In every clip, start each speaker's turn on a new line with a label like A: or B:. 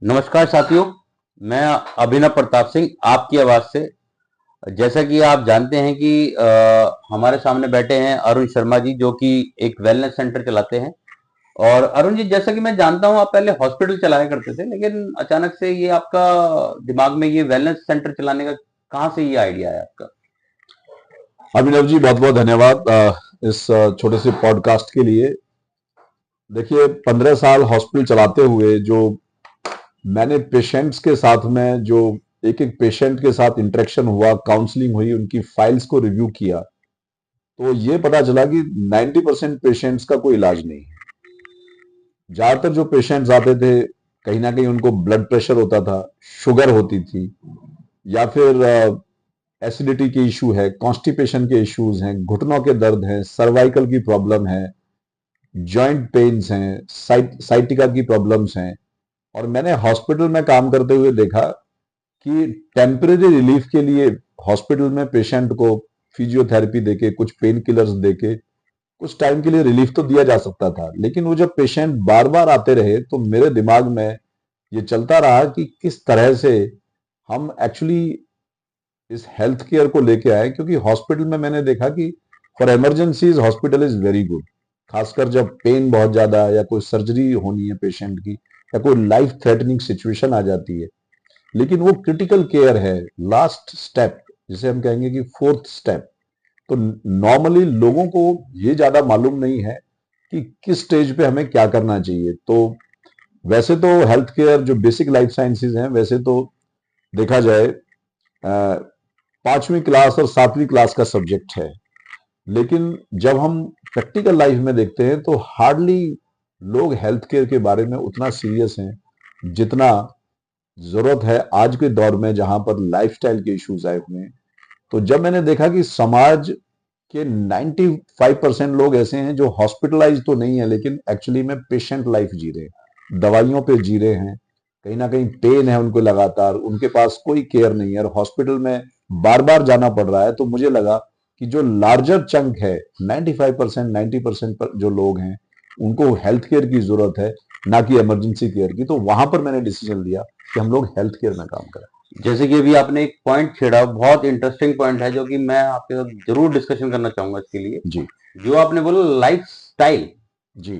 A: नमस्कार साथियों। मैं अभिनव प्रताप सिंह आपकी आवाज से। जैसा कि आप जानते हैं कि हमारे सामने बैठे हैं अरुण शर्मा जी, जो कि एक वेलनेस सेंटर चलाते हैं। और अरुण जी, जैसा कि मैं जानता हूं, आप पहले हॉस्पिटल चलाया करते थे, लेकिन अचानक से ये आपका दिमाग में ये वेलनेस सेंटर चलाने का कहाँ से ये आइडिया है आपका?
B: अभिनव जी, बहुत बहुत धन्यवाद इस छोटे से पॉडकास्ट के लिए। देखिए, 15 साल हॉस्पिटल चलाते हुए जो मैंने पेशेंट्स के साथ में जो एक एक पेशेंट के साथ इंटरेक्शन हुआ, काउंसलिंग हुई, उनकी फाइल्स को रिव्यू किया, तो ये पता चला कि 90% पेशेंट्स का कोई इलाज नहीं है। ज्यादातर जो पेशेंट्स आते थे, कहीं ना कहीं उनको ब्लड प्रेशर होता था, शुगर होती थी, या फिर एसिडिटी के इशू है, कॉन्स्टिपेशन के इश्यूज हैं, घुटनों के दर्द हैं, सर्वाइकल की प्रॉब्लम है, जॉइंट पेन्स हैं, साइटिका की प्रॉब्लम्स हैं। और मैंने हॉस्पिटल में काम करते हुए देखा कि टेम्परेरी रिलीफ के लिए हॉस्पिटल में पेशेंट को फिजियोथेरेपी देके, कुछ पेन किलर्स देके कुछ टाइम के लिए रिलीफ तो दिया जा सकता था, लेकिन वो जब पेशेंट बार बार आते रहे तो मेरे दिमाग में ये चलता रहा कि किस तरह से हम एक्चुअली इस हेल्थ केयर को लेके आए। क्योंकि हॉस्पिटल में मैंने देखा कि for emergencies hospital is very good, खासकर जब पेन बहुत ज्यादा है या कोई सर्जरी होनी है पेशेंट की, या कोई लाइफ थ्रेटनिंग सिचुएशन आ जाती है। लेकिन वो क्रिटिकल केयर है, लास्ट स्टेप, जिसे हम कहेंगे कि फोर्थ स्टेप। तो नॉर्मली लोगों को ये ज्यादा मालूम नहीं है कि किस स्टेज पे हमें क्या करना चाहिए। तो वैसे तो हेल्थ केयर जो बेसिक लाइफ साइंसेज हैं, वैसे तो देखा जाए 5वीं क्लास और 7वीं क्लास का सब्जेक्ट है, लेकिन जब हम प्रैक्टिकल लाइफ में देखते हैं तो हार्डली लोग हेल्थ केयर के बारे में उतना सीरियस हैं जितना जरूरत है आज के दौर में, जहां पर लाइफस्टाइल के इश्यूज आए हुए हैं। तो जब मैंने देखा कि समाज के 95% लोग ऐसे हैं जो हॉस्पिटलाइज तो नहीं है, लेकिन एक्चुअली में पेशेंट लाइफ जी रहे हैं, दवाइयों पे जी रहे हैं, कहीं ना कहीं पेन है उनको लगातार, उनके पास कोई केयर नहीं है और हॉस्पिटल में बार बार जाना पड़ रहा है। तो मुझे लगा कि जो लार्जर चंक है, 95% 90% पर जो लोग हैं, उनको हेल्थ केयर की जरूरत है, ना कि इमरजेंसी केयर की। तो वहां पर मैंने डिसीजन लिया कि हम लोग हेल्थ केयर में काम करें।
A: जैसे कि अभी आपने एक पॉइंट छेड़ा, बहुत इंटरेस्टिंग पॉइंट है, जो कि मैं आपके साथ जरूर डिस्कशन करना चाहूंगा इसके लिए।
B: जी।
A: जो आपने बोला लाइफ स्टाइल,
B: जी।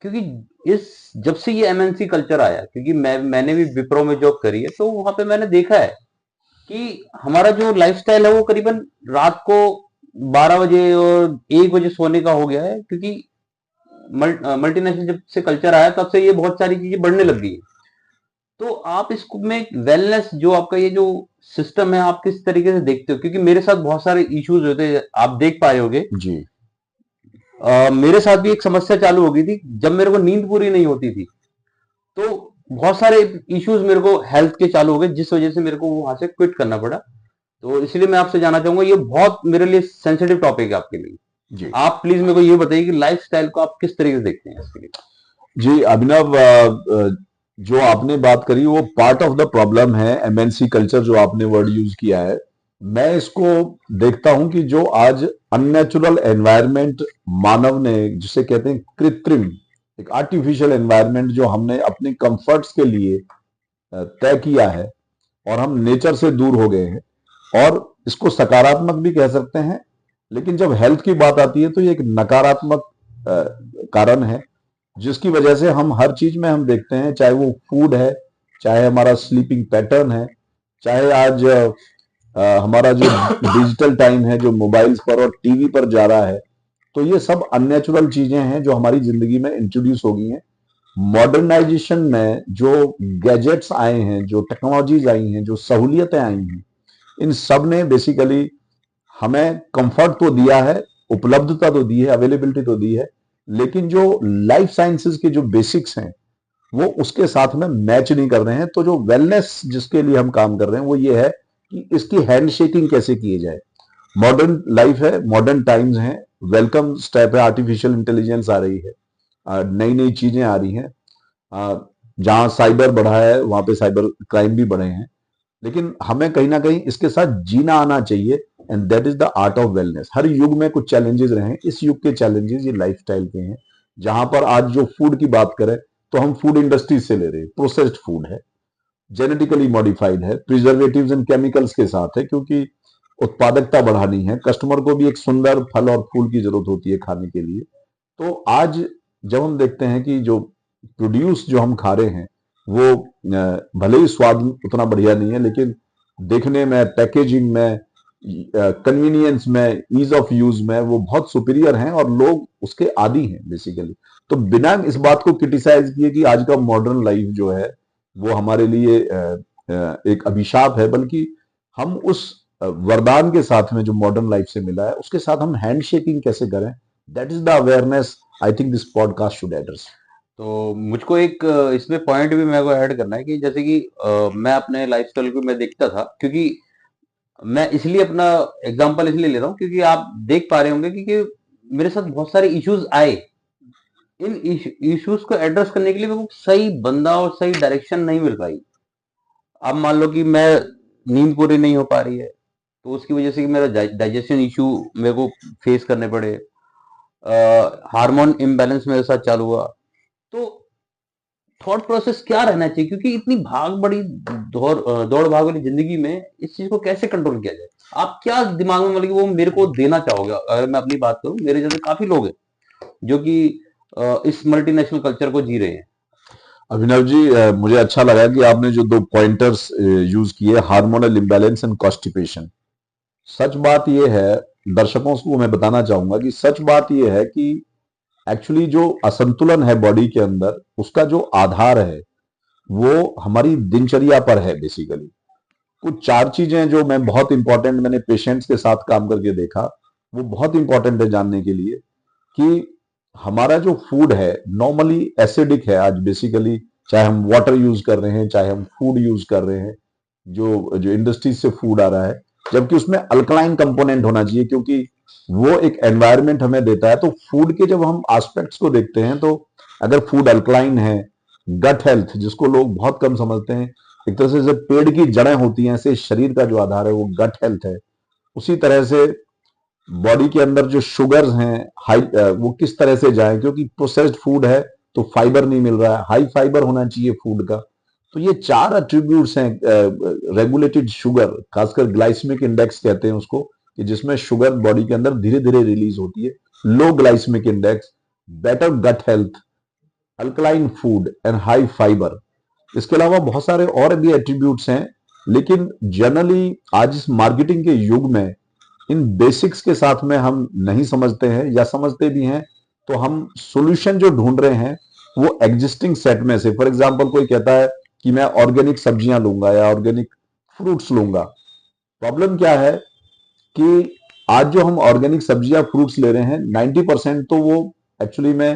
A: क्योंकि इस जब से ये एमएनसी कल्चर आया, क्योंकि मैंने भी विप्रो में जॉब करी है, तो वहां पे मैंने देखा है कि हमारा जो लाइफस्टाइल है वो करीबन रात को 12 बजे और 1 बजे सोने का हो गया है। क्योंकि मल्टीनेशनल जब से कल्चर आया, तब से ये बहुत सारी चीजें बढ़ने लग गई है। तो आप इसको में वेलनेस जो आपका ये जो सिस्टम है, आप किस तरीके से देखते हो? क्योंकि मेरे साथ बहुत सारे इश्यूज होते हैं, आप देख पाए होंगे।
B: जी।
A: मेरे साथ भी एक समस्या चालू हो गई थी जब मेरे को नींद पूरी नहीं होती थी। तो बहुत सारे इश्यूज मेरे को हेल्थ के चालू हो गए, जिस वजह से मेरे को वहां से क्विट करना पड़ा। तो इसलिए मैं आपसे जानना चाहूंगा, ये बहुत मेरे लिए सेंसिटिव टॉपिक है आपके लिए।
B: जी।
A: आप प्लीज मेरे को ये बताइए कि लाइफ स्टाइल को आप किस तरीके से देखते हैं इसके लिए।
B: जी अभिनव, जो आपने बात करी वो पार्ट ऑफ द प्रॉब्लम है। एमएनसी कल्चर जो आपने वर्ड यूज किया है, मैं इसको देखता हूं कि जो आज अननेचुरल एनवायरनमेंट मानव ने, जिसे कहते हैं कृत्रिम, एक आर्टिफिशियल एनवायरनमेंट जो हमने अपने कंफर्ट्स के लिए तय किया है, और हम नेचर से दूर हो गए हैं, और इसको सकारात्मक भी कह सकते हैं। लेकिन जब हेल्थ की बात आती है तो ये एक नकारात्मक कारण है, जिसकी वजह से हम हर चीज में हम देखते हैं, चाहे वो फूड है, चाहे हमारा स्लीपिंग पैटर्न है, चाहे आज हमारा जो डिजिटल टाइम है जो मोबाइल्स पर और टीवी पर जा रहा है। तो ये सब अननेचुरल चीजें हैं जो हमारी जिंदगी में इंट्रोड्यूस हो गई हैं। मॉडर्नाइजेशन में जो गैजेट्स आए हैं, जो टेक्नोलॉजीज आई हैं, जो सहूलियतें आई हैं, इन सब ने बेसिकली हमें कंफर्ट तो दिया है, उपलब्धता तो दी है, अवेलेबिलिटी तो दी है, लेकिन जो लाइफ साइंसेस के जो बेसिक्स हैं वो उसके साथ में मैच नहीं कर रहे हैं। तो जो वेलनेस जिसके लिए हम काम कर रहे हैं वो ये है कि इसकी हैंड शेकिंग कैसे की जाए। मॉडर्न लाइफ है, मॉडर्न टाइम्स हैं, वेलकम स्टेप है, आर्टिफिशियल इंटेलिजेंस आ रही है, नई नई चीजें आ रही हैं, जहां साइबर बढ़ा है वहां पे साइबर क्राइम भी बढ़े हैं। लेकिन हमें कहीं ना कहीं इसके साथ जीना आना चाहिए, and that is the art of wellness. हर युग में कुछ चैलेंजेस रहे हैं, इस युग के चैलेंजेस ये लाइफस्टाइल के हैं। जहां पर आज जो फूड की बात करें तो हम फूड इंडस्ट्री से ले रहे हैं, प्रोसेस्ड फूड है, जेनेटिकली मॉडिफाइड है, प्रिजर्वेटिव्स एंड केमिकल्स के साथ है, क्योंकि उत्पादकता बढ़ानी है, कस्टमर को भी एक सुंदर फल और फूल की जरूरत होती है खाने के लिए। तो आज जब हम देखते हैं कि जो प्रोड्यूस जो हम खा रहे हैं वो भले ही स्वाद उतना बढ़िया नहीं है, लेकिन देखने में, पैकेजिंग में, कन्वीनियंस में, ईज ऑफ यूज में वो बहुत सुपीरियर हैं और लोग उसके आदी हैं बेसिकली। तो बिना इस बात को क्रिटिसाइज किए कि आज का मॉडर्न लाइफ जो है वो हमारे लिए एक अभिशाप है, बल्कि हम उस वरदान के साथ में जो मॉडर्न लाइफ से मिला है उसके साथ हम हैंड शेकिंग कैसे करें, that is the awareness I think this podcast should address.
A: तो मुझको एक इसमें पॉइंट भी मेरे को ऐड करना है कि जैसे कि मैं अपने लाइफस्टाइल को मैं देखता था, क्योंकि मैं इसलिए अपना एग्जांपल इसलिए ले रहा हूँ क्योंकि आप देख पा रहे होंगे कि मेरे साथ बहुत सारे इश्यूज आए। इन इश्यूज को एड्रेस करने के लिए मेरे को सही बंदा और सही डायरेक्शन नहीं मिल पाई। अब मान लो कि मैं नींद पूरी नहीं हो पा रही है, तो उसकी वजह से कि मेरा डाइजेशन इशू मेरे को फेस करने पड़े, हार्मोन इम्बैलेंस मेरे साथ चालू हुआ। तो थॉट प्रोसेस क्या रहना चाहिए, क्योंकि इतनी भाग बड़ी दौड़ भाग वाली जिंदगी में इस चीज को कैसे कंट्रोल किया जाए? आप क्या दिमाग में मतलब कि वो मेरे को देना चाहोगे? अगर मैं अपनी बात करूं, मेरे जैसे काफी लोग हैं जो कि इस मल्टीनेशनल कल्चर को जी रहे हैं।
B: अभिनव जी, मुझे अच्छा लगा कि आपने जो दो पॉइंटर्स यूज किए, हार्मोनल इम्बैलेंस एंड कॉन्स्टिपेशन। सच बात यह है, दर्शकों को मैं बताना चाहूंगा कि सच बात यह है कि एक्चुअली जो असंतुलन है बॉडी के अंदर, उसका जो आधार है वो हमारी दिनचर्या पर है बेसिकली। कुछ चार चीजें जो मैं बहुत इंपॉर्टेंट, मैंने पेशेंट्स के साथ काम करके देखा, वो बहुत इंपॉर्टेंट है जानने के लिए कि हमारा जो फूड है नॉर्मली एसिडिक है आज बेसिकली। चाहे हम वाटर यूज कर रहे हैं, चाहे हम फूड यूज कर रहे हैं, जो जो इंडस्ट्री से फूड आ रहा है, जबकि उसमें अल्कलाइन कंपोनेंट होना चाहिए, क्योंकि वो एक एनवायरनमेंट हमें देता है। तो फूड के जब हम एस्पेक्ट्स को देखते हैं, तो अगर फूड अल्कलाइन है, गट हेल्थ जिसको लोग बहुत कम समझते हैं, एक तरह से जब पेड़ की जड़ें होती हैं, ऐसे शरीर का जो आधार है वो गट हेल्थ है। उसी तरह से बॉडी के अंदर जो शुगर्स हैं हाई, वो किस तरह से जाए, क्योंकि प्रोसेस्ड फूड है तो फाइबर नहीं मिल रहा है, हाई फाइबर होना चाहिए फूड का। तो ये चार एट्रीब्यूट्स हैं। रेगुलेटेड शुगर, खासकर ग्लाइसेमिक इंडेक्स कहते हैं उसको, कि जिसमें शुगर बॉडी के अंदर धीरे धीरे रिलीज होती है। Low glycemic index, better gut health, alkaline food and high fibre. इसके अलावा बहुत सारे और भी एट्रीब्यूट्स हैं, लेकिन जनरली आज इस मार्केटिंग के युग में इन बेसिक्स के साथ में हम नहीं समझते हैं, या समझते भी हैं तो हम सॉल्यूशन जो ढूंढ रहे हैं वो एग्जिस्टिंग सेट में से। फॉर एग्जांपल कोई कहता है कि मैं ऑर्गेनिक सब्जियां लूंगा या ऑर्गेनिक फ्रूट्स लूंगा। प्रॉब्लम क्या है कि आज जो हम ऑर्गेनिक सब्जियां फ्रूट्स ले रहे हैं 90% तो वो एक्चुअली में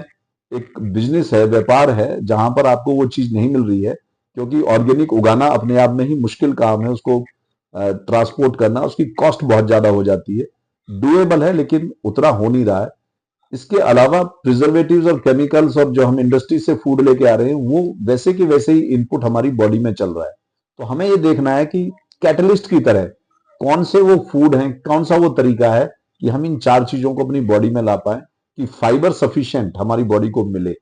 B: एक बिजनेस है, व्यापार है, जहां पर आपको वो चीज नहीं मिल रही है, क्योंकि ऑर्गेनिक उगाना अपने आप में ही मुश्किल काम है, उसको ट्रांसपोर्ट करना, उसकी कॉस्ट बहुत ज्यादा हो जाती है। डुएबल है लेकिन उतना हो नहीं रहा है। इसके अलावा प्रिजर्वेटिव्स और केमिकल्स और जो हम इंडस्ट्री से फूड लेके आ रहे हैं वो वैसे की वैसे ही इनपुट हमारी बॉडी में चल रहा है। तो हमें ये देखना है कि कैटलिस्ट की तरह कौन से वो फूड हैं, कौन सा वो तरीका है कि हम इन चार चीजों को अपनी बॉडी में ला पाए, कि फाइबर सफिशिएंट हमारी बॉडी को मिले।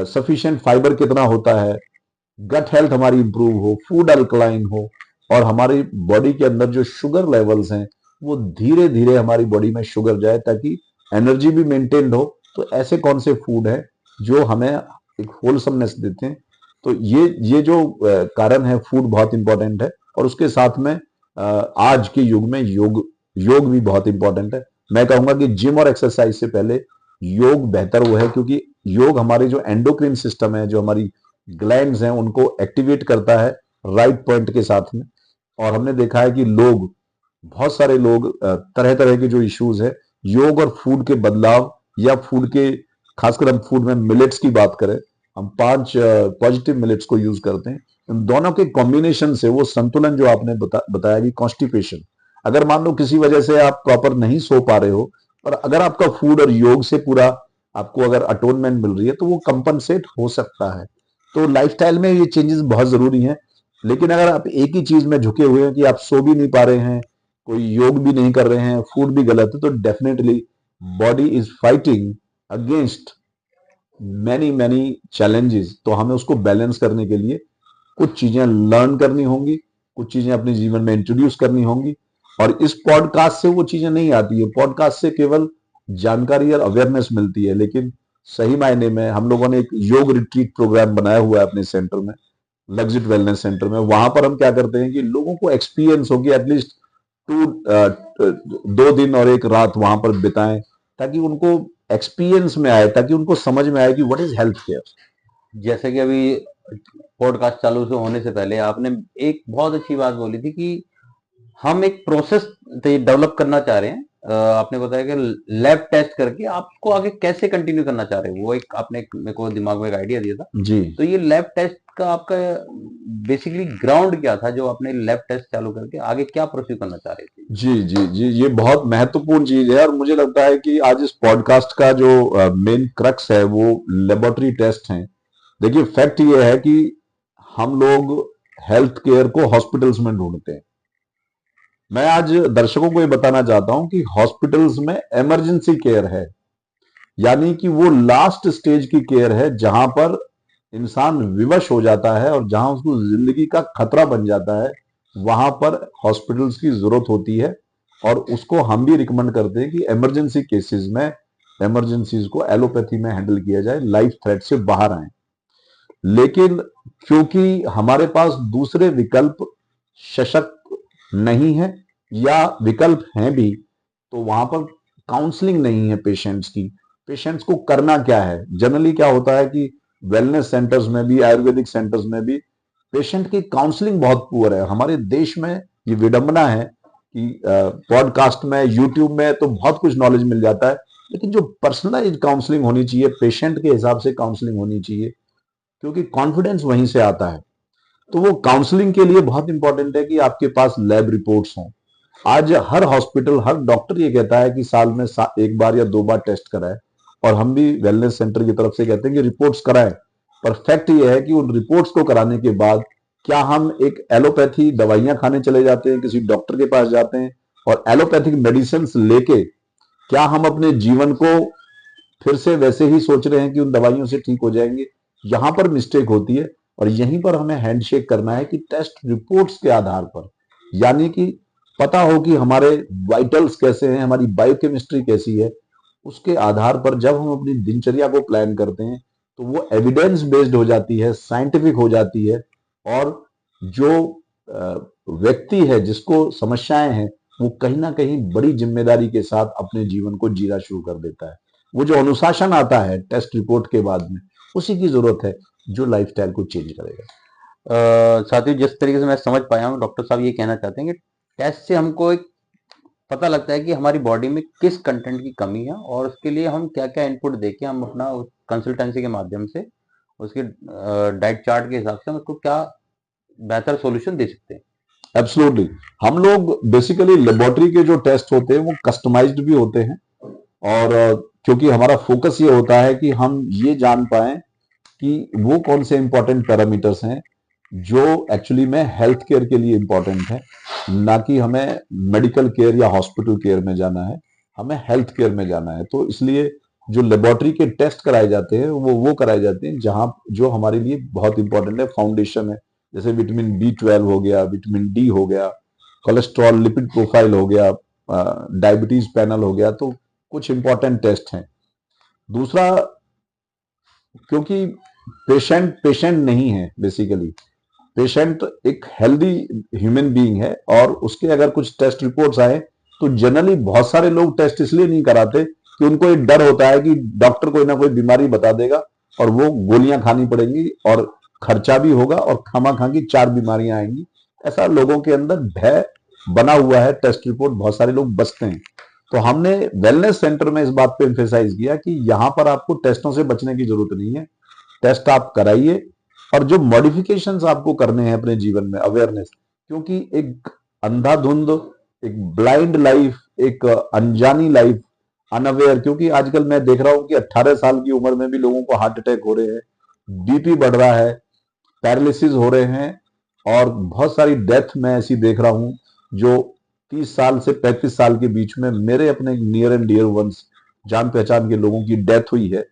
B: सफिशिएंट फाइबर कितना होता है, गट हेल्थ हमारी इंप्रूव हो, फूड अल्कलाइन हो, और हमारी बॉडी के अंदर जो शुगर लेवल्स हैं वो धीरे धीरे हमारी बॉडी में शुगर जाए, ताकि एनर्जी भी मेंटेन्ड हो। तो ऐसे कौन से फूड है जो हमें एक होलसमनेस देते हैं। तो ये जो कारण है, फूड बहुत इंपॉर्टेंट है, और उसके साथ में आज के युग में योग योग भी बहुत इंपॉर्टेंट है। मैं कहूंगा कि जिम और एक्सरसाइज से पहले योग बेहतर वो है, क्योंकि योग हमारे जो एंडोक्रिन सिस्टम है, जो हमारी ग्लैंड्स हैं, उनको एक्टिवेट करता है राइट पॉइंट के साथ में। और हमने देखा है कि लोग, बहुत सारे लोग, तरह तरह के जो इश्यूज है, योग और फूड के बदलाव, या फूड के, खासकर हम फूड में मिलेट्स की बात करें, हम 5 पॉजिटिव मिलेट्स को यूज करते हैं। इन दोनों के कॉम्बिनेशन से वो संतुलन जो आपने बताया कि कॉन्स्टिपेशन, अगर मान लो किसी वजह से आप प्रॉपर नहीं सो पा रहे हो, और अगर आपका फूड और योग से पूरा आपको अगर अटोनमेंट मिल रही है, तो वो कंपनसेट हो सकता है। तो लाइफस्टाइल में ये चेंजेस बहुत जरूरी हैं। लेकिन अगर आप एक ही चीज में झुके हुए हैं कि आप सो भी नहीं पा रहे हैं, कोई योग भी नहीं कर रहे हैं, फूड भी गलत है, तो definitely body is fighting against many many challenges. तो हमें उसको बैलेंस करने के लिए कुछ चीजें लर्न करनी होंगी, कुछ चीजें अपने जीवन में इंट्रोड्यूस करनी होंगी। और इस पॉडकास्ट से वो चीजें नहीं आती है, पॉडकास्ट से केवल जानकारी और अवेयरनेस मिलती है। लेकिन सही मायने में हम लोगों ने एक योग रिट्रीट प्रोग्राम बनाया हुआ है अपने सेंटर में, लग्जिट वेलनेस सेंटर में। वहां पर हम क्या करते हैं कि लोगों को एक्सपीरियंस हो कि एटलीस्ट टू 2 दिन और 1 रात वहां पर बिताएं, ताकि उनको एक्सपीरियंस में आए, ताकि उनको समझ में आए कि व्हाट इज हेल्थ केयर।
A: जैसे कि अभी पॉडकास्ट चालू से होने से पहले आपने एक बहुत अच्छी बात बोली थी कि हम एक प्रोसेस डेवलप करना चाह रहे हैं। आपने बताया कि लैब टेस्ट करके आपको आगे कैसे कंटिन्यू करना चाह रहे हो, वो एक आपने मेरे को दिमाग में एक आइडिया दिया था।
B: जी
A: तो ये लैब टेस्ट का आपका बेसिकली ग्राउंड क्या था, जो आपने लैब टेस्ट चालू करके आगे क्या प्रोसीड करना चाह रहे थे?
B: जी जी जी, ये बहुत महत्वपूर्ण चीज है। और मुझे लगता है कि आज इस पॉडकास्ट का जो मेन क्रक्स है वो लेबोरेटरी टेस्ट है। देखिए, फैक्ट ये है कि हम लोग हेल्थ केयर को हॉस्पिटल्स में ढूंढते हैं। मैं आज दर्शकों को ये बताना चाहता हूं कि हॉस्पिटल्स में इमरजेंसी केयर है, यानी कि वो लास्ट स्टेज की केयर है जहां पर इंसान विवश हो जाता है और जहां उसको जिंदगी का खतरा बन जाता है, वहां पर हॉस्पिटल्स की जरूरत होती है। और उसको हम भी रिकमेंड करते हैं कि इमरजेंसी केसेस में इमरजेंसीज को एलोपैथी में हैंडल किया जाए, लाइफ थ्रेट से बाहर आए। लेकिन क्योंकि हमारे पास दूसरे विकल्प सशक्त नहीं है, या विकल्प हैं भी, तो वहां पर काउंसलिंग नहीं है पेशेंट्स की। पेशेंट्स को करना क्या है, जनरली क्या होता है कि वेलनेस सेंटर्स में भी, आयुर्वेदिक सेंटर्स में भी पेशेंट की काउंसलिंग बहुत पुअर है। हमारे देश में ये विडंबना है कि पॉडकास्ट में, यूट्यूब में तो बहुत कुछ नॉलेज मिल जाता है, लेकिन जो पर्सनलाइज काउंसलिंग होनी चाहिए, पेशेंट के हिसाब से काउंसलिंग होनी चाहिए, क्योंकि कॉन्फिडेंस वहीं से आता है। तो वो काउंसलिंग के लिए बहुत इंपॉर्टेंट है कि आपके पास लैब रिपोर्ट्स हों। आज हर हॉस्पिटल, हर डॉक्टर ये कहता है कि साल में 1 बार या 2 बार टेस्ट कराए, और हम भी वेलनेस सेंटर की तरफ से कहते हैं कि रिपोर्ट्स कराएं। पर फैक्ट ये है कि उन रिपोर्ट्स को कराने के बाद क्या हम एक एलोपैथी दवाइयां खाने चले जाते हैं, किसी डॉक्टर के पास जाते हैं और एलोपैथिक मेडिसिन लेके क्या हम अपने जीवन को फिर से वैसे ही सोच रहे हैं कि उन दवाइयों से ठीक हो जाएंगे? यहां पर मिस्टेक होती है। और यहीं पर हमें हैंडशेक करना है कि टेस्ट रिपोर्ट्स के आधार पर, यानी कि पता हो कि हमारे वाइटल्स कैसे हैं, हमारी बायोकेमिस्ट्री कैसी है, उसके आधार पर जब हम अपनी दिनचर्या को प्लान करते हैं तो वो एविडेंस बेस्ड हो जाती है, साइंटिफिक हो जाती है। और जो व्यक्ति है जिसको समस्याएं हैं, वो कहीं ना कहीं बड़ी जिम्मेदारी के साथ अपने जीवन को जीना शुरू कर देता है। वो जो अनुशासन आता है टेस्ट रिपोर्ट के बाद में, उसी की जरूरत है जो लाइफस्टाइल को चेंज करेगा।
A: साथियों, जिस तरीके से मैं समझ पाया हूँ, डॉक्टर साहब ये कहना चाहते हैं कि टेस्ट से हमको एक पता लगता है कि हमारी बॉडी में किस कंटेंट की कमी है, और उसके लिए हम क्या क्या इनपुट देके हम अपना कंसल्टेंसी के माध्यम से उसके डाइट चार्ट के हिसाब से हम उसको क्या बेहतर सॉल्यूशन दे सकते हैं।
B: एब्सोल्युटली। हम लोग बेसिकली लेबोरेटरी के जो टेस्ट होते हैं वो कस्टमाइज्ड भी होते हैं। और क्योंकि हमारा फोकस ये होता है कि हम ये जान पाए कि वो कौन से इंपॉर्टेंट पैरामीटर्स हैं जो एक्चुअली में हेल्थ केयर के लिए इंपॉर्टेंट है, ना कि हमें मेडिकल केयर या हॉस्पिटल केयर में जाना है, हमें हेल्थ केयर में जाना है। तो इसलिए जो लेबोरेटरी के टेस्ट कराए जाते हैं वो कराए जाते हैं जहां जो हमारे लिए बहुत इंपॉर्टेंट है, फाउंडेशन है। जैसे विटामिन B12 हो गया, विटामिन डी हो गया, कोलेस्ट्रॉल लिपिड प्रोफाइल हो गया, डायबिटीज पैनल हो गया। तो कुछ इंपॉर्टेंट टेस्ट हैं। दूसरा, क्योंकि पेशेंट पेशेंट नहीं है, बेसिकली पेशेंट एक हेल्दी ह्यूमन बीइंग है, और उसके अगर कुछ टेस्ट रिपोर्ट्स आए तो जनरली बहुत सारे लोग टेस्ट इसलिए नहीं कराते कि उनको एक डर होता है कि डॉक्टर कोई ना कोई बीमारी बता देगा और वो गोलियां खानी पड़ेंगी और खर्चा भी होगा और खामा खा की 4 बीमारियां आएंगी। ऐसा लोगों के अंदर भय बना हुआ है, टेस्ट रिपोर्ट बहुत सारे लोग बचते हैं। तो हमने वेलनेस सेंटर में इस बात पे एम्फेसाइज किया कि यहां पर आपको टेस्टों से बचने की जरूरत नहीं है, टेस्ट आप कराइए। और जो मॉडिफिकेशंस आपको करने हैं अपने जीवन में, अवेयरनेस, क्योंकि एक अंधाधुंध, एक ब्लाइंड लाइफ, एक अनजानी लाइफ, अनअवेयर, क्योंकि आजकल मैं देख रहा हूं कि 18 साल की उम्र में भी लोगों को हार्ट अटैक हो रहे हैं, बीपी बढ़ रहा है, पैरालिसिस हो रहे हैं, और बहुत सारी डेथ मैं ऐसी देख रहा हूं जो 30 साल से 35 साल के बीच में मेरे अपने नियर एंड डियर वंस, जान पहचान के लोगों की डेथ हुई है।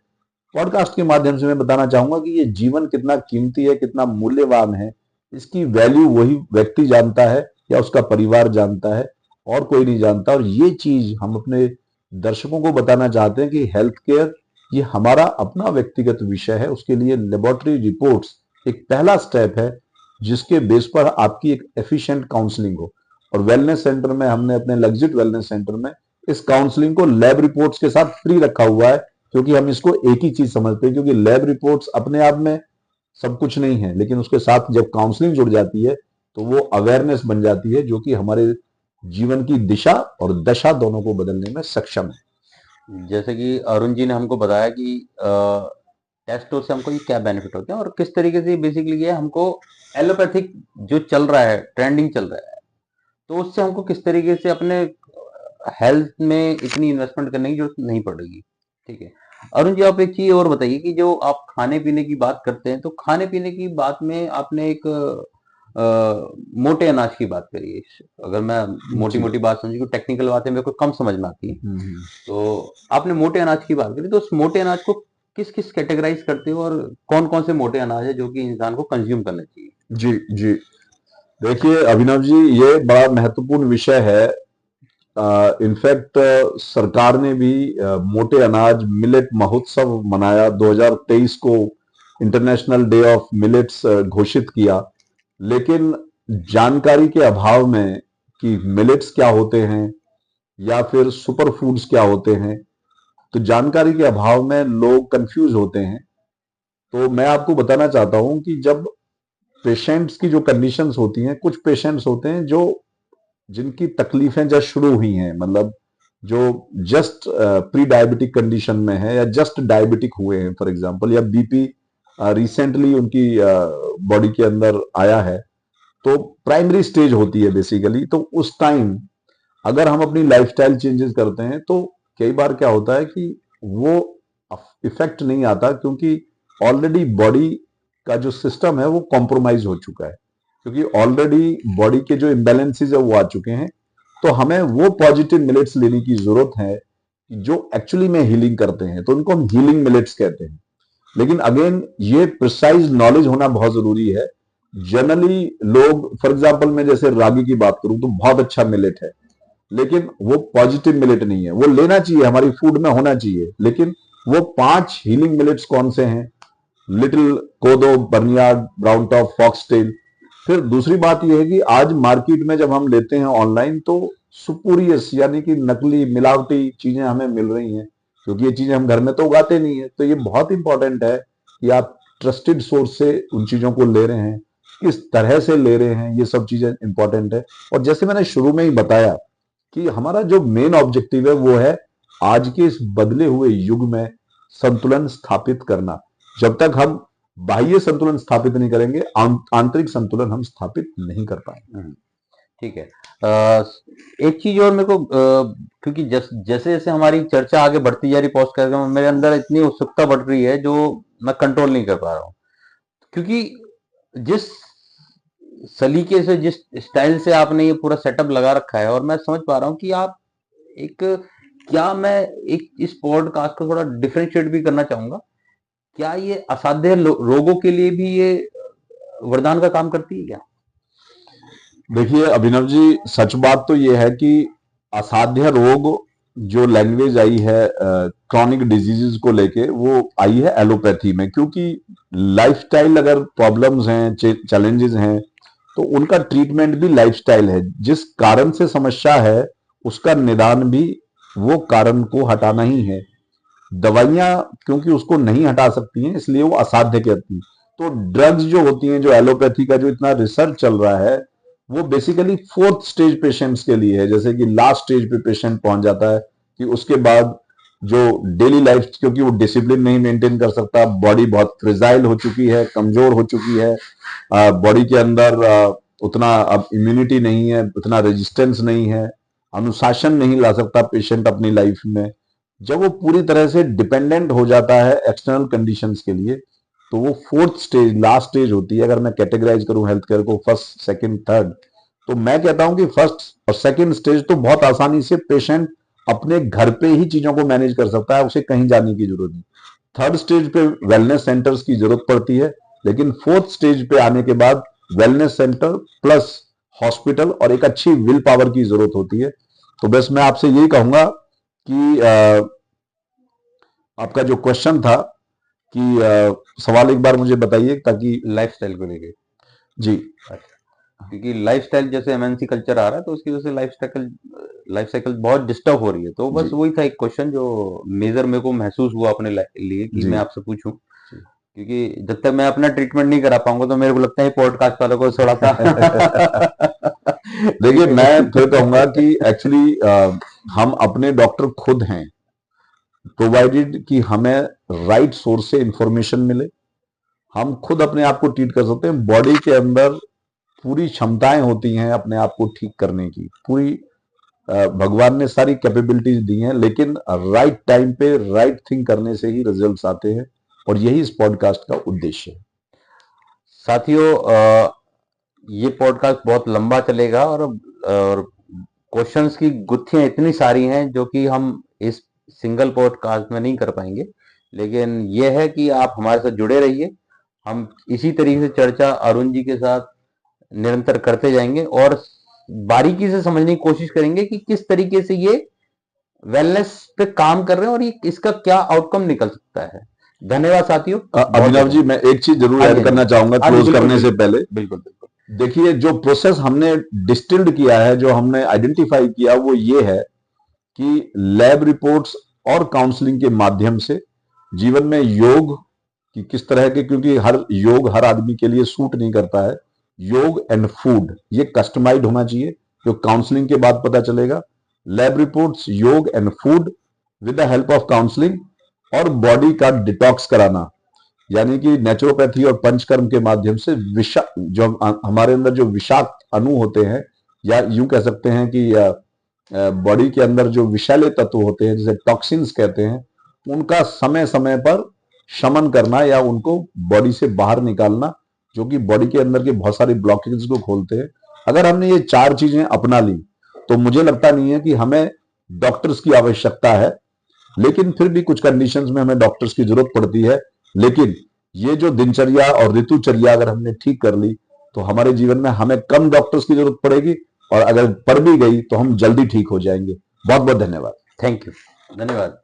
B: पॉडकास्ट के माध्यम से मैं बताना चाहूंगा कि ये जीवन कितना कीमती है, कितना मूल्यवान है, इसकी वैल्यू वही व्यक्ति जानता है या उसका परिवार जानता है, और कोई नहीं जानता। और ये चीज हम अपने दर्शकों को बताना चाहते हैं कि हेल्थ केयर ये हमारा अपना व्यक्तिगत विषय है। उसके लिए लेबोरेटरी रिपोर्ट्स एक पहला स्टेप है, जिसके बेस पर आपकी एक एफिशिएंट काउंसलिंग हो। और वेलनेस सेंटर में हमने, अपने लग्जिट वेलनेस सेंटर में, इस काउंसलिंग को लैब रिपोर्ट्स के साथ फ्री रखा हुआ है, क्योंकि हम इसको एक ही चीज समझते हैं। क्योंकि लैब रिपोर्ट्स अपने आप में सब कुछ नहीं है, लेकिन उसके साथ जब काउंसलिंग जुड़ जाती है तो वो अवेयरनेस बन जाती है, जो कि हमारे जीवन की दिशा और दशा दोनों को बदलने में सक्षम है।
A: जैसे कि अरुण जी ने हमको बताया कि टेस्टों से हमको ये क्या बेनिफिट होते हैं और किस तरीके से बेसिकली ये हमको एलोपैथिक जो चल रहा है, ट्रेंडिंग चल रहा है, तो उससे हमको किस तरीके से अपने हेल्थ में इतनी इन्वेस्टमेंट करने की जरूरत नहीं पड़ेगी। ठीक है, अरुण जी आप एक चीज और बताइए कि जो आप खाने पीने की बात करते हैं, तो खाने पीने की बात में आपने एक मोटे अनाज की बात करी है। अगर मैं मोटी
B: जी।
A: मोटी बात समझी, टेक्निकल बातें मेरे को कम समझ में आती है, तो आपने मोटे अनाज की बात करी, तो उस मोटे अनाज को किस किस कैटेगराइज करते हो और कौन कौन से मोटे अनाज है जो कि इंसान को कंज्यूम करना चाहिए?
B: जी जी, देखिए अभिनव जी, ये बड़ा महत्वपूर्ण विषय है। इनफैक्ट सरकार ने भी मोटे अनाज मिलेट महोत्सव मनाया, 2023 को इंटरनेशनल डे ऑफ मिलेट्स घोषित किया। लेकिन जानकारी के अभाव में कि मिलेट्स क्या होते हैं या फिर सुपर फूड्स क्या होते हैं, तो जानकारी के अभाव में लोग कंफ्यूज होते हैं। तो मैं आपको बताना चाहता हूं कि जब पेशेंट्स की जो कंडीशंस होती हैं, कुछ पेशेंट्स होते हैं जो जिनकी तकलीफें जस्ट शुरू हुई हैं, मतलब जो जस्ट प्री डायबिटिक कंडीशन में है या जस्ट डायबिटिक हुए हैं फॉर एग्जांपल, या बीपी रिसेंटली उनकी बॉडी के अंदर आया है, तो प्राइमरी स्टेज होती है बेसिकली। तो उस टाइम अगर हम अपनी लाइफस्टाइल चेंजेस करते हैं तो कई बार क्या होता है कि वो इफेक्ट नहीं आता, क्योंकि ऑलरेडी बॉडी का जो सिस्टम है वो कॉम्प्रोमाइज हो चुका है, क्योंकि ऑलरेडी बॉडी के जो इम्बैलेंसेज है वो आ चुके हैं। तो हमें वो पॉजिटिव मिलेट्स लेने की जरूरत है जो एक्चुअली में हीलिंग करते हैं, तो उनको हम हीलिंग मिलेट्स कहते हैं। लेकिन अगेन ये प्रिसाइज नॉलेज होना बहुत जरूरी है। जनरली लोग, फॉर एग्जांपल मैं जैसे रागी की बात करूं तो बहुत अच्छा मिलेट है, लेकिन वो पॉजिटिव मिलेट नहीं है। वो लेना चाहिए, हमारी फूड में होना चाहिए, लेकिन वो 5 हीलिंग मिलेट्स कौन से हैं? लिटिल कोदो, बर्नियार्ड, ब्राउन टॉप, फॉक्सटेल। फिर दूसरी बात यह है कि आज मार्केट में जब हम लेते हैं ऑनलाइन, तो सुपुरियस यानी कि नकली मिलावटी चीजें हमें मिल रही हैं, क्योंकि ये चीजें हम घर में तो उगाते नहीं है। तो ये बहुत इंपॉर्टेंट है कि आप ट्रस्टेड सोर्स से उन चीजों को ले रहे हैं, किस तरह से ले रहे हैं, ये सब चीजें इंपॉर्टेंट है। और जैसे मैंने शुरू में ही बताया कि हमारा जो मेन ऑब्जेक्टिव है वो है आज के इस बदले हुए युग में संतुलन स्थापित करना। जब तक हम बाह्य संतुलन स्थापित नहीं करेंगे, आंतरिक संतुलन हम स्थापित नहीं कर पाएंगे।
A: ठीक है। एक चीज और मेरे को क्योंकि जैसे जैसे हमारी चर्चा आगे बढ़ती जा रही पॉस्ट करके, मेरे अंदर इतनी उत्सुकता बढ़ रही है जो मैं कंट्रोल नहीं कर पा रहा हूँ, क्योंकि जिस सलीके से, जिस स्टाइल से आपने ये पूरा सेटअप लगा रखा है, और मैं समझ पा रहा हूँ कि आप एक, क्या मैं एक इस पॉडकास्ट को थोड़ा डिफरेंशिएट भी करना चाहूंगा, क्या ये असाध्य रोगों के लिए भी ये वरदान का काम करती है क्या?
B: देखिए अभिनव जी, सच बात तो ये है कि असाध्य रोग जो लैंग्वेज आई है क्रॉनिक डिजीजेस को लेके, वो आई है एलोपैथी में। क्योंकि लाइफस्टाइल अगर प्रॉब्लम्स हैं, चैलेंजेस हैं, तो उनका ट्रीटमेंट भी लाइफस्टाइल है। जिस कारण से समस्या है उसका निदान भी वो कारण को हटाना ही है। दवाइयां क्योंकि उसको नहीं हटा सकती हैं, इसलिए वो असाध्य कहती हैं। तो ड्रग्स जो होती हैं, जो एलोपैथी का जो इतना रिसर्च चल रहा है, वो बेसिकली 4th स्टेज पेशेंट्स के लिए है। जैसे कि लास्ट स्टेज पे पेशेंट पहुंच जाता है कि उसके बाद जो डेली लाइफ, क्योंकि वो डिसिप्लिन नहीं मेंटेन कर सकता, बॉडी बहुत फ्रेजाइल हो चुकी है, कमजोर हो चुकी है, बॉडी के अंदर उतना अब इम्यूनिटी नहीं है, उतना रेजिस्टेंस नहीं है, अनुशासन नहीं ला सकता पेशेंट अपनी लाइफ में। जब वो पूरी तरह से डिपेंडेंट हो जाता है एक्सटर्नल कंडीशंस के लिए, तो वो 4th स्टेज, लास्ट स्टेज होती है। अगर मैं कैटेगराइज करूं हेल्थ केयर को 1st, 2nd, 3rd, तो मैं कहता हूं कि 1st और 2nd स्टेज तो बहुत आसानी से पेशेंट अपने घर पे ही चीजों को मैनेज कर सकता है, उसे कहीं जाने की जरूरत नहीं। 3rd स्टेज पे वेलनेस सेंटर्स की जरूरत पड़ती है, लेकिन 4th स्टेज पे आने के बाद वेलनेस सेंटर प्लस हॉस्पिटल और एक अच्छी विल पावर की जरूरत होती है। तो बस मैं आपसे यही कहूंगा कि आपका जो क्वेश्चन था कि सवाल एक बार मुझे बताइए ताकि।
A: लाइफस्टाइल को लेके
B: जी।
A: क्योंकि लाइफस्टाइल जैसे एमएनसी कल्चर आ रहा है तो उसकी वजह से लाइफ साइकिल बहुत डिस्टर्ब हो रही है। तो बस
B: जी।
A: वही था एक क्वेश्चन जो मेजर मेरे को महसूस हुआ अपने लिए कि
B: जी।
A: मैं आपसे पूछूं, क्योंकि जब तक मैं अपना ट्रीटमेंट नहीं करा पाऊंगा तो मेरे को लगता है पॉडकास्ट वालों को थोड़ा सा
B: देखिए, मैं फिर कहूंगा कि एक्चुअली हम अपने डॉक्टर खुद हैं, प्रोवाइडेड कि हमें राइट सोर्स से इंफॉर्मेशन मिले। हम खुद अपने आप को ट्रीट कर सकते हैं। बॉडी के अंदर पूरी क्षमताएं होती हैं अपने आप को ठीक करने की, पूरी भगवान ने सारी कैपेबिलिटीज दी हैं, लेकिन राइट टाइम पे राइट थिंग करने से ही रिजल्ट्स आते हैं, और यही इस पॉडकास्ट का उद्देश्य है।
A: साथियों, ये पॉडकास्ट बहुत लंबा चलेगा और क्वेश्चंस की गुत्थियां इतनी सारी हैं जो कि हम इस सिंगल पॉडकास्ट में नहीं कर पाएंगे। लेकिन यह है कि आप हमारे साथ जुड़े रहिए। हम इसी तरीके से चर्चा अरुण जी के साथ निरंतर करते जाएंगे और बारीकी से समझने की कोशिश करेंगे कि किस तरीके से ये वेलनेस पे काम कर रहे हैं और ये इसका क्या आउटकम निकल सकता है। धन्यवाद साथियों।
B: अभिनव जी, मैं एक चीज जरूर
A: हाँ जी,
B: ऐड
A: हाँ
B: करना
A: जी।
B: चाहूंगा
A: हाँ जी,
B: क्लोज
A: बिल्कुल,
B: करने से
A: बिल्कुल।
B: पहले।
A: बिल्कुल, बिल्कुल।
B: देखिए, जो प्रोसेस हमने डिस्टिल्ड किया है, जो हमने आइडेंटिफाई किया, वो ये है कि लैब रिपोर्ट्स और काउंसलिंग के माध्यम से जीवन में योग कि किस तरह के, क्योंकि हर योग हर आदमी के लिए सूट नहीं करता है। योग एंड फूड ये कस्टमाइज्ड होना चाहिए, जो काउंसलिंग के बाद पता चलेगा। लैब रिपोर्ट्स, योग and food with the help of counselling, और बॉडी का डिटॉक्स कराना, यानी कि नेचुरोपैथी और पंचकर्म के माध्यम से विषा जो हमारे अंदर जो विषाक्त अणु होते हैं, या यूं कह सकते हैं कि बॉडी के अंदर जो विषैले तत्व होते हैं, जिसे टॉक्सिन्स कहते हैं, उनका समय समय पर शमन करना या उनको बॉडी से बाहर निकालना, जो कि बॉडी के अंदर के बहुत सारे ब्लॉकेज को खोलते हैं। अगर हमने ये 4 चीजें अपना ली तो मुझे लगता नहीं है कि हमें डॉक्टर्स की आवश्यकता है, लेकिन फिर भी कुछ कंडीशंस में हमें डॉक्टर्स की जरूरत पड़ती है। लेकिन ये जो दिनचर्या और ऋतुचर्या अगर हमने ठीक कर ली तो हमारे जीवन में हमें कम डॉक्टर्स की जरूरत पड़ेगी, और अगर पड़ भी गई तो हम जल्दी ठीक हो जाएंगे। बहुत बहुत धन्यवाद।
A: Thank you. धन्यवाद।